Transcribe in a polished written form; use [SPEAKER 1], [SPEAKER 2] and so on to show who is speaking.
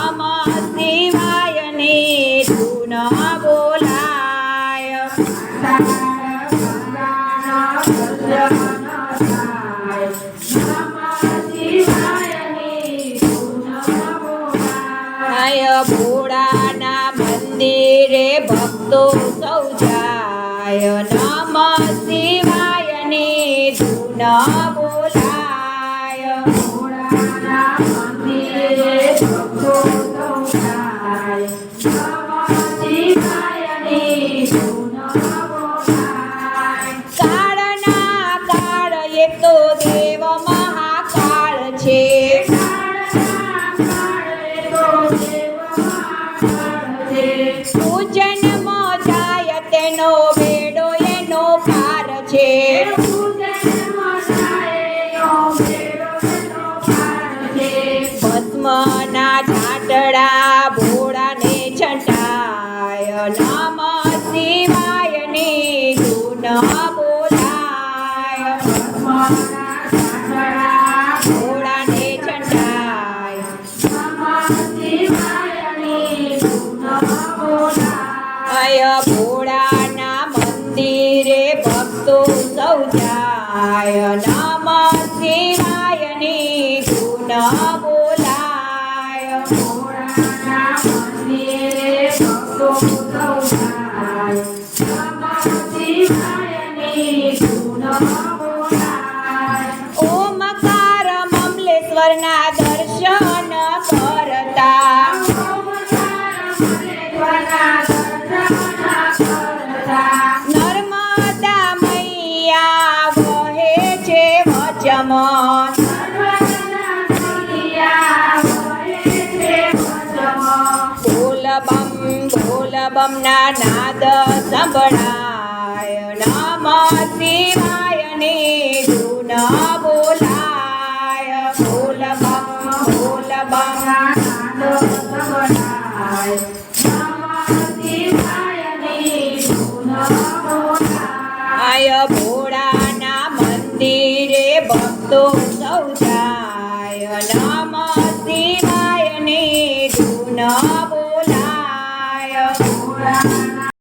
[SPEAKER 1] નમઃ શિવાયની ધૂન બોલાય ભોળાના મંદિરે ભક્તો સૌ જાય નમઃ શિવાયની ધૂન બોલાય ભોળાના મંદિરે ભક્તો સૌ જાય નમઃ શિવાયની ધૂન બોલાય કાળના કાળ એક તો દેવ મહાકાળ છે પૂજનમાં જાય તેનો બેડો એનો પાર છે ભસ્મના ઝાટડા ભોળાને છંટાય નમઃ શિવાયની ધૂન બોલાય ભોળાને છંટાય નમઃ શિવાયની ધૂન બોલાય ભોળાના મંદિરે ભક્તો સૌ જાય નમઃ શિવાયની ધૂન બોલાય ભોળાના મંદિરે ભક્તો સૌ જાય નમઃ શિવાયની ધૂન બોલાય ઓમકાર મમલેશ્વરના દર્શન કરતા નર્મદા મૈયા વહે છે વચમાં બોલ બમ ના નાદ સંભળાય નમઃ શિવાયની ધૂન બોલાય બોલ બમ ના નાદ સંભળાય ભોળાના મંદિરે ભક્તો સૌ જાય નમઃ